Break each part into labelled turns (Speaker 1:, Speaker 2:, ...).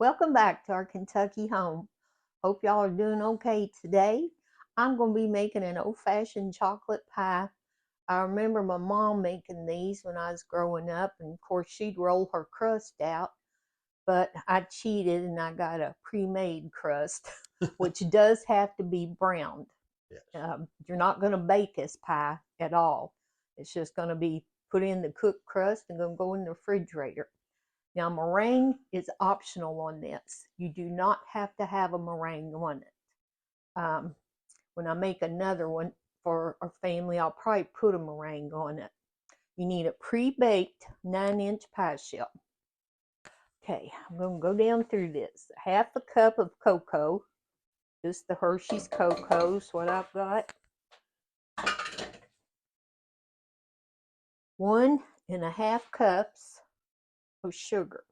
Speaker 1: Welcome back to our Kentucky home. Hope y'all are doing okay today. I'm going to be making an old-fashioned chocolate pie. I remember my mom making these when I was growing up, and of course she'd roll her crust out, but I cheated and I got a pre-made crust, which does have to be browned.
Speaker 2: Yes.
Speaker 1: You're not going to bake this pie at all. It's just going to be put in the cooked crust and going to go in the refrigerator. Now, meringue is optional on this. You do not have to have a meringue on it. When I make another one for our family, I'll probably put a meringue on it. You need a pre-baked 9-inch pie shell. Okay, I'm going to go down through this. Half a cup of cocoa, just the Hershey's cocoa is what I've got. 1.5 cups of sugar.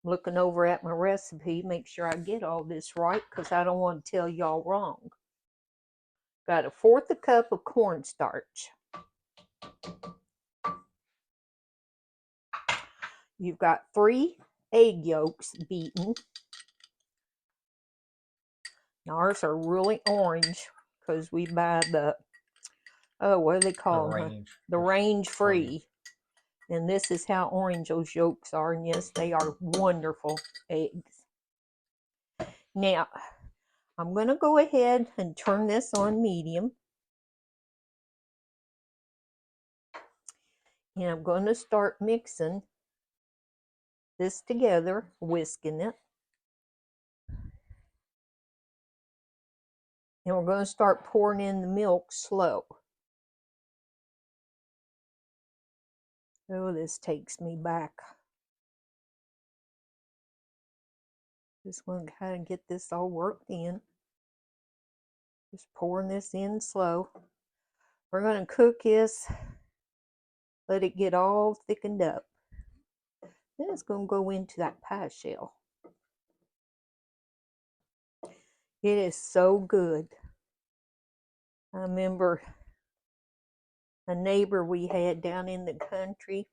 Speaker 1: Looking over at my recipe, make sure I get all this right because I don't want to tell y'all wrong. Got 1/4 cup of cornstarch. You've got 3 egg yolks beaten. Now ours are really orange because we buy the, what do they call them? The range free. And this is how orange those yolks are. And yes, they are wonderful eggs. Now, I'm going to go ahead and turn this on medium. And I'm going to start mixing this together, whisking it. And we're going to start pouring in the milk slow. Oh, this takes me back. Just want to kind of get this all worked in. Just pouring this in slow. We're going to cook this, let it get all thickened up. Then it's going to go into that pie shell. It is so good. I remember a neighbor we had down in the country.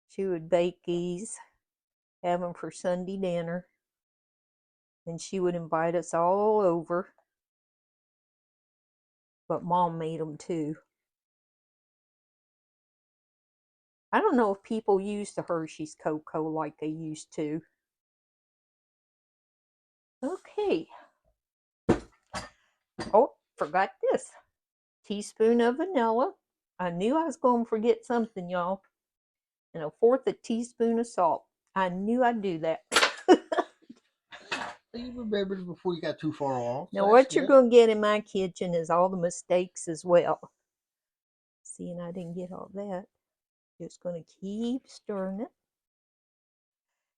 Speaker 1: She would bake these, have them for Sunday dinner, and she would invite us all over. But Mom made them too. I don't know if people use the Hershey's cocoa like they used to. Okay. Oh, forgot this. Teaspoon of vanilla. I knew I was going to forget something, y'all. And 1/4 teaspoon of salt. I knew I'd do that.
Speaker 2: You remembered it before you got too far off.
Speaker 1: Now, what you're going to get in my kitchen is all the mistakes as well. Seeing I didn't get all that. Just going to keep stirring it.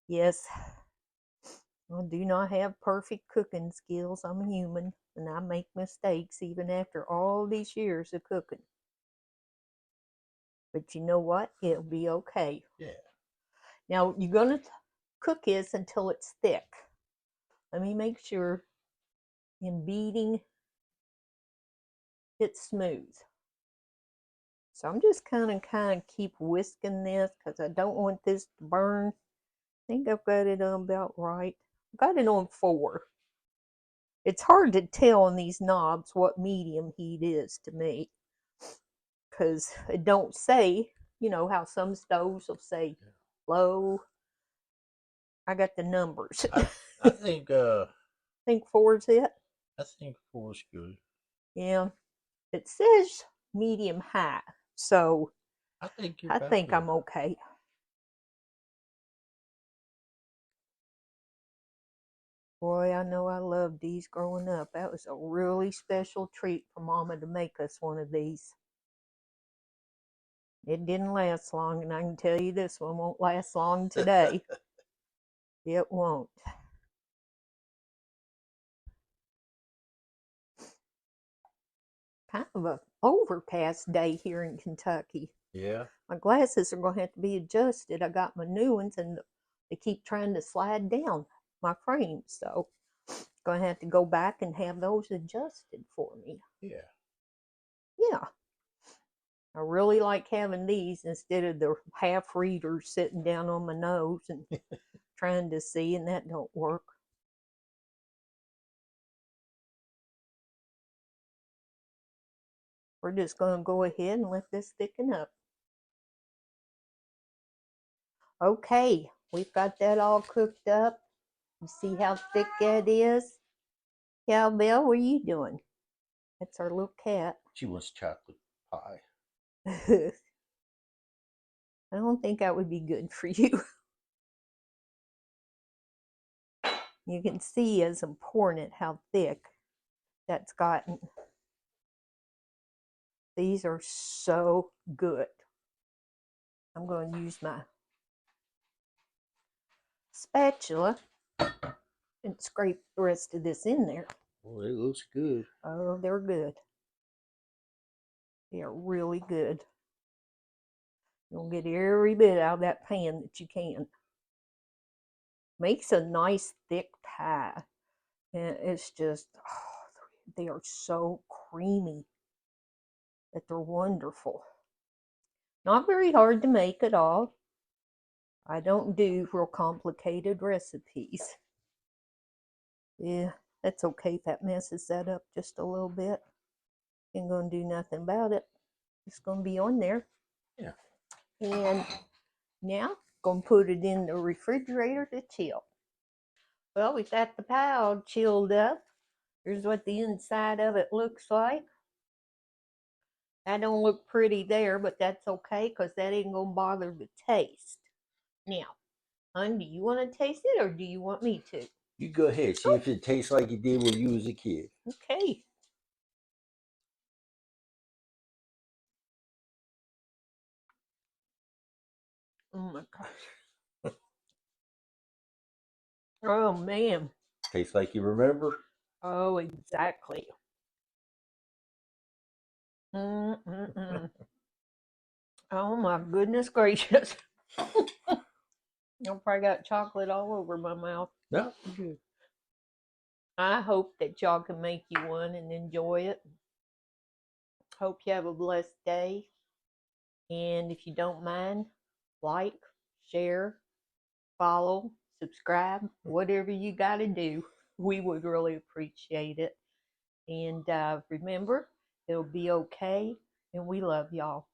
Speaker 1: Yes, I do not have perfect cooking skills. I'm a human, and I make mistakes even after all these years of cooking. But you know what? It'll be okay.
Speaker 2: Yeah.
Speaker 1: Now, you're going to cook this until it's thick. Let me make sure in beating it's smooth. So I'm just kind of keep whisking this because I don't want this to burn. I think I've got it on about right. I've got it on 4. It's hard to tell on these knobs what medium heat is to me because it don't say, you know, how some stoves will say low. I got the numbers.
Speaker 2: I think
Speaker 1: think 4 is it?
Speaker 2: I think 4 is good.
Speaker 1: Yeah. It says medium high, so
Speaker 2: I think
Speaker 1: I'm okay. Boy, I know I loved these growing up. That was a really special treat for Mama to make us one of these. It didn't last long, and I can tell you this one won't last long today. It won't. Kind of a overcast day here in Kentucky.
Speaker 2: Yeah.
Speaker 1: My glasses are going to have to be adjusted. I got my new ones, and they keep trying to slide down my frame, so going to have to go back and have those adjusted for me.
Speaker 2: Yeah.
Speaker 1: Yeah. I really like having these instead of the half readers sitting down on my nose and trying to see, and that don't work. We're just going to go ahead and let this thicken up. Okay, we've got that all cooked up. You see how thick that is? Cowbell, what are you doing? That's our little cat.
Speaker 2: She wants chocolate pie.
Speaker 1: I don't think that would be good for you. You can see as I'm pouring it how thick that's gotten. These are so good. I'm going to use my spatula and scrape the rest of this in there.
Speaker 2: Well, it looks good.
Speaker 1: Oh, they're good. They are really good. You'll get every bit out of that pan that you can. Makes a nice thick pie. And it's just, oh, they are so creamy that they're wonderful. Not very hard to make at all. I don't do real complicated recipes. Yeah, that's okay if that messes that up just a little bit. Ain't gonna do nothing about it. It's gonna be on there.
Speaker 2: Yeah.
Speaker 1: And now, gonna put it in the refrigerator to chill. Well, we got the pie all chilled up. Here's what the inside of it looks like. That don't look pretty there, but that's okay because that ain't gonna bother the taste. Now, hon, do you want to taste it or do you want me to?
Speaker 2: You go ahead. See if it tastes like it did when you was a kid.
Speaker 1: Okay. Oh my gosh. Oh man.
Speaker 2: Tastes like you remember?
Speaker 1: Oh, exactly. Mm-mm-mm. Oh my goodness gracious. I probably got chocolate all over my mouth.
Speaker 2: No, good.
Speaker 1: I hope that y'all can make you one and enjoy it. Hope you have a blessed day. And if you don't mind, like, share, follow, subscribe, whatever you got to do. We would really appreciate it. And remember, it'll be okay. And we love y'all.